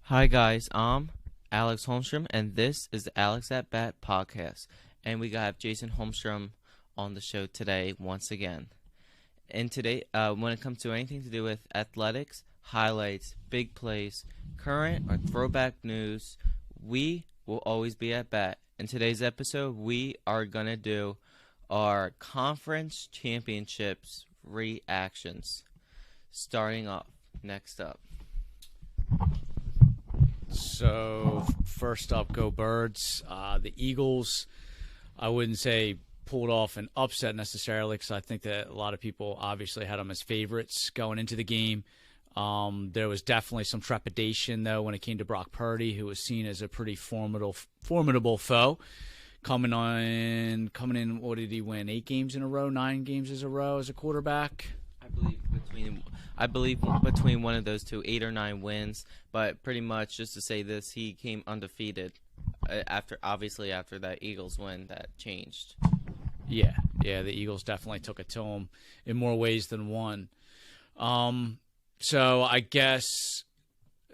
Hi guys, I'm Alex Holmstrom, and this is the Alex at Bat podcast. And we got Jason Holmstrom on the show today once again. And today, when it comes to anything to do with athletics, highlights, big plays, current or throwback news, we will always be at bat. In today's episode, we are gonna do our conference championships reactions. Starting off, next up. So first up, go Birds. The Eagles, I wouldn't say pulled off an upset necessarily, because I think that a lot of people obviously had them as favorites going into the game. There was definitely some trepidation, though, when it came to Brock Purdy, who was seen as a pretty formidable foe. Coming in, what did he win? 8 games in a row, 9 games in a row as a quarterback? I believe between one of those two, 8 or 9 wins. But pretty much, just to say this, he came undefeated. After that Eagles win, that changed. Yeah, the Eagles definitely took it to him in more ways than one. So I guess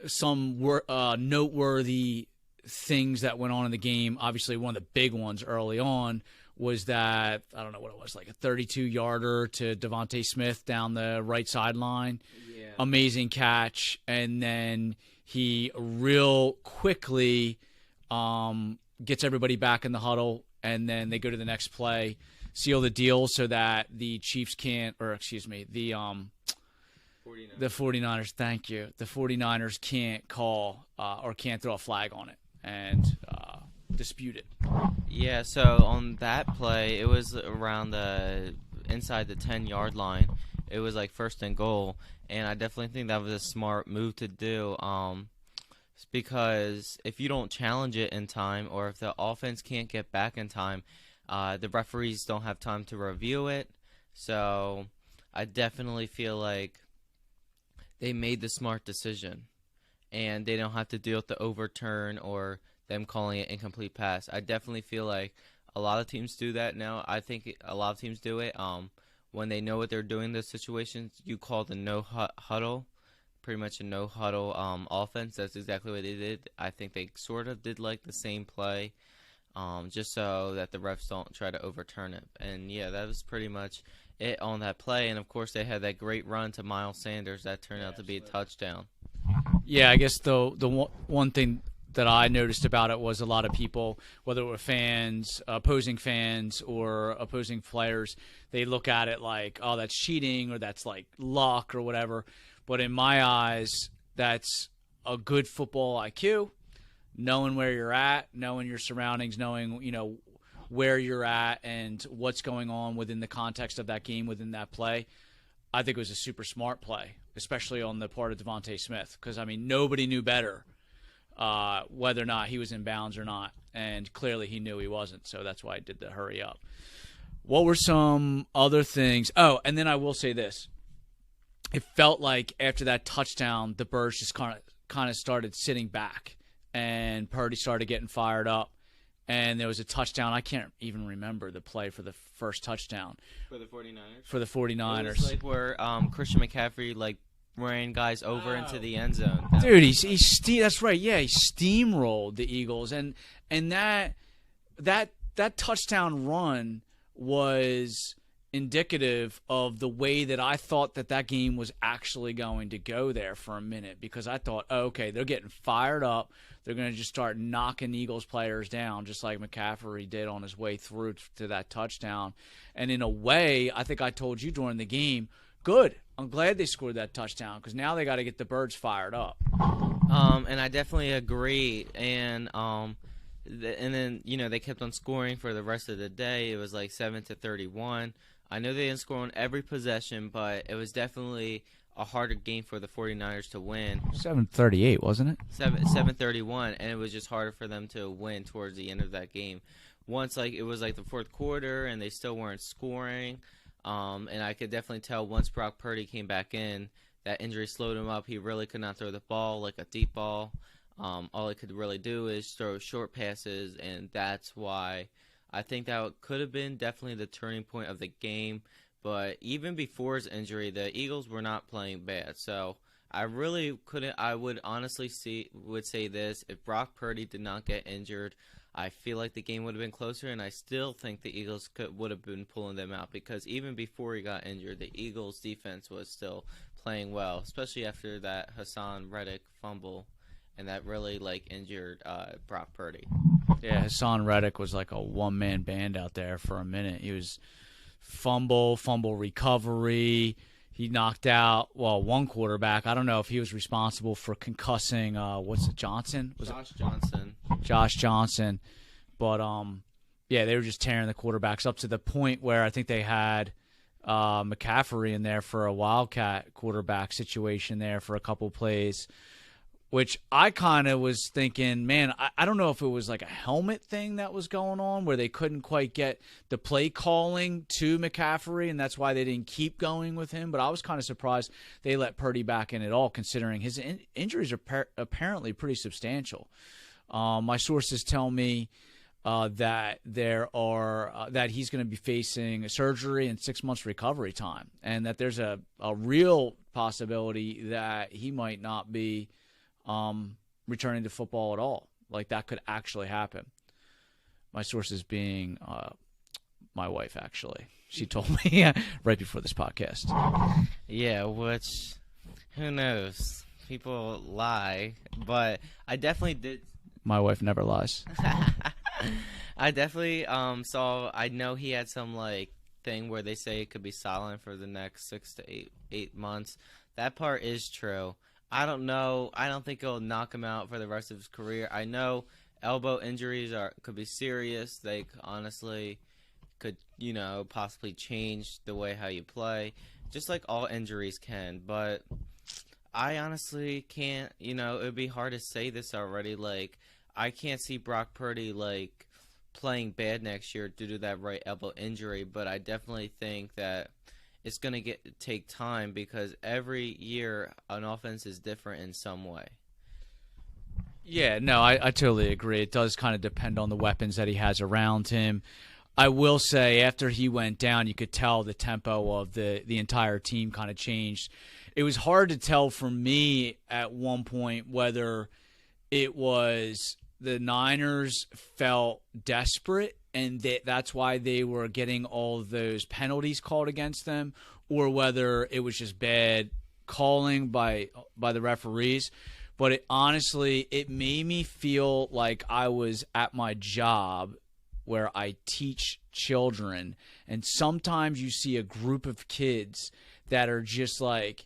some noteworthy things that went on in the game. Obviously, one of the big ones early on was that, I don't know what it was, like a 32-yarder to Devontae Smith down the right sideline. Yeah. Amazing catch. And then he real quickly gets everybody back in the huddle, and then they go to the next play, seal the deal so that the Chiefs can't, or excuse me, the 49ers, thank you. The 49ers can't call or can't throw a flag on it and dispute it. Yeah, so on that play, it was around inside the 10-yard line. It was like 1st and goal, and I definitely think that was a smart move to do. Because if you don't challenge it in time, or if the offense can't get back in time, the referees don't have time to review it. So I definitely feel like they made the smart decision, and they don't have to deal with the overturn or them calling it incomplete pass. I definitely feel like a lot of teams do that now. I think a lot of teams do it. When they know what they're doing in those situations, you call the no huddle, pretty much a no huddle offense. That's exactly what they did. I think they sort of did like the same play, just so that the refs don't try to overturn it. And yeah, that was pretty much it on that play. And of course, they had that great run to Miles Sanders that turned out to be a touchdown. Yeah, I guess the one thing that I noticed about it was a lot of people, whether it were fans, opposing fans, or opposing players, they look at it like, oh, that's cheating, or that's like luck or whatever. But in my eyes, that's a good football IQ, knowing where you're at, knowing your surroundings, knowing, where you're at and what's going on within the context of that game, within that play. I think it was a super smart play, especially on the part of Devontae Smith, because, nobody knew better whether or not he was in bounds or not, and clearly he knew he wasn't, so that's why I did the hurry up. What were some other things? Oh, and then I will say this. It felt like after that touchdown, the Birds just kind of started sitting back, and Purdy started getting fired up, and there was a touchdown. I can't even remember the play for the first touchdown. For the 49ers? For the 49ers. It was like where Christian McCaffrey ran guys over into the end zone. Dude, that's right. Yeah, he steamrolled the Eagles, and that touchdown run was indicative of the way that I thought that game was actually going to go there for a minute, because I thought, oh, okay, they're getting fired up. They're going to just start knocking Eagles players down, just like McCaffrey did on his way through to that touchdown. And in a way, I think I told you during the game, good. I'm glad they scored that touchdown, because now they got to get the Birds fired up. And I definitely agree. And then they kept on scoring for the rest of the day. It was like 7-31. I know they didn't score on every possession, but it was definitely a harder game for the 49ers to win. 7:38, wasn't it? 7:31, and it was just harder for them to win towards the end of that game. Once it was the fourth quarter, and they still weren't scoring. And I could definitely tell once Brock Purdy came back in, that injury slowed him up. He really could not throw the ball like a deep ball. All he could really do is throw short passes, and that's why I think that could have been definitely the turning point of the game. But even before his injury, the Eagles were not playing bad. So I really couldn't. I would honestly would say this: if Brock Purdy did not get injured, I feel like the game would have been closer, and I still think the Eagles would have been pulling them out because even before he got injured, the Eagles' defense was still playing well, especially after that Hassan Reddick fumble, and that really like injured Brock Purdy. Yeah, Hassan Reddick was like a one-man band out there for a minute. He was fumble recovery. He knocked out, one quarterback. I don't know if he was responsible for concussing, Johnson? Josh Johnson. But, yeah, they were just tearing the quarterbacks up to the point where I think they had McCaffrey in there for a wildcat quarterback situation there for a couple plays, which I kind of was thinking, man, I don't know if it was like a helmet thing that was going on where they couldn't quite get the play calling to McCaffrey, and that's why they didn't keep going with him. But I was kind of surprised they let Purdy back in at all, considering his injuries are apparently pretty substantial. My sources tell me that that he's going to be facing a surgery and 6 months recovery time, and that there's a real possibility that he might not be returning to football at all. Like, that could actually happen. My sources being my wife, actually. She told me right before this podcast. Yeah, which, who knows? People lie, but I definitely did. My wife never lies. I definitely saw. I know he had some like thing where they say it could be silent for the next 6 to 8 months. That part is true. I don't know. I don't think it'll knock him out for the rest of his career. I know elbow injuries could be serious. They honestly could, possibly change the way how you play, just like all injuries can. But I honestly can't. It would be hard to say this already. Like, I can't see Brock Purdy like playing bad next year due to that right elbow injury. But I definitely think that it's going to take time because every year an offense is different in some way. Yeah, no, I totally agree. It does kind of depend on the weapons that he has around him. I will say after he went down, you could tell the tempo of the entire team kind of changed. It was hard to tell for me at one point whether it was the Niners felt desperate and that's why they were getting all of those penalties called against them, or whether it was just bad calling by the referees. But honestly, it made me feel like I was at my job where I teach children, and sometimes you see a group of kids that are just like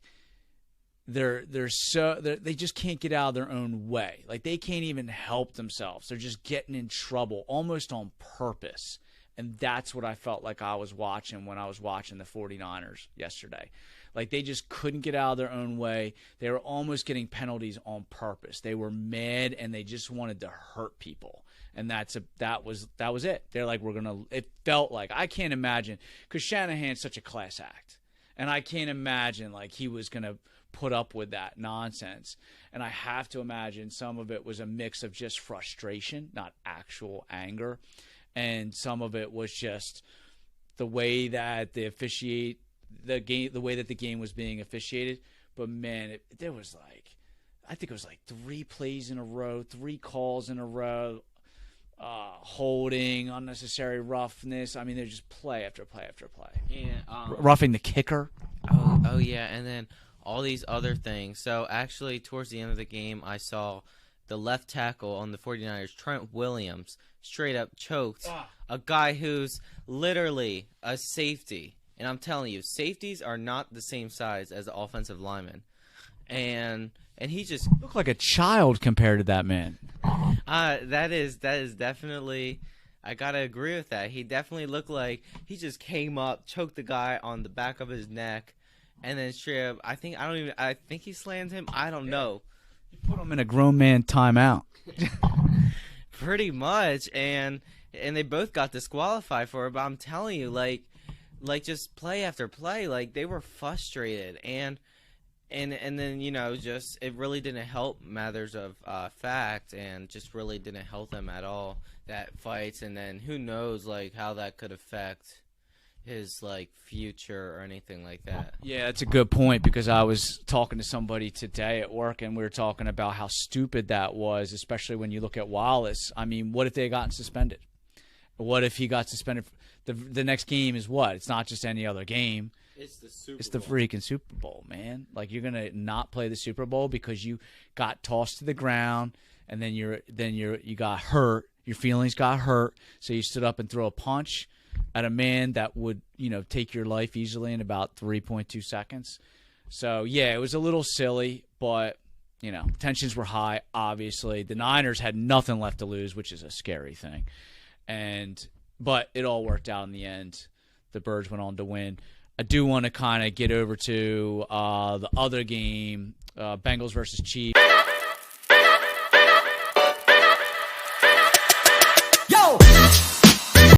they just can't get out of their own way. Like, they can't even help themselves. They're just getting in trouble almost on purpose. And that's what I felt like I was watching when I was watching the 49ers yesterday. Like, they just couldn't get out of their own way. They were almost getting penalties on purpose. They were mad and they just wanted to hurt people. And that was it. They're like, it felt like, I can't imagine, because Shanahan's such a class act. And I can't imagine like he was going to put up with that nonsense. And I have to imagine some of it was a mix of just frustration, not actual anger. And some of it was just the way that the way that the game was being officiated. But man, there was like, I think it was like 3 plays in a row, 3 calls in a row, holding, unnecessary roughness. I mean, they're just play after play after play. Yeah, roughing the kicker. Oh yeah, and then all these other things. So actually, towards the end of the game, I saw the left tackle on the 49ers, Trent Williams, straight up choked a guy who's literally a safety. And I'm telling you, safeties are not the same size as the offensive linemen. And he just looked like a child compared to that man. That is definitely, I gotta agree with that. He definitely looked like he just came up, choked the guy on the back of his neck, and then straight up, I think he slammed him. I don't know. You put him in a grown man timeout. Pretty much, and they both got disqualified for it. But I'm telling you, like just play after play, like they were frustrated, and then just it really didn't help matters of fact, and just really didn't help them at all, that fights. And then who knows like how that could affect his like future or anything like that. Yeah, that's a good point because I was talking to somebody today at work and we were talking about how stupid that was, especially when you look at Wallace. I mean, what if they had gotten suspended? What if he got suspended? The next game is what? It's not just any other game. It's the Super It's the Bowl. freaking Super Bowl, man. Like, you're gonna not play the Super Bowl because you got tossed to the ground and then you got hurt. Your feelings got hurt, so you stood up and threw a punch at a man that would, take your life easily in about 3.2 seconds. So, yeah, it was a little silly, but, tensions were high, obviously. The Niners had nothing left to lose, which is a scary thing. But it all worked out in the end. The Birds went on to win. I do want to kind of get over to the other game, Bengals versus Chiefs.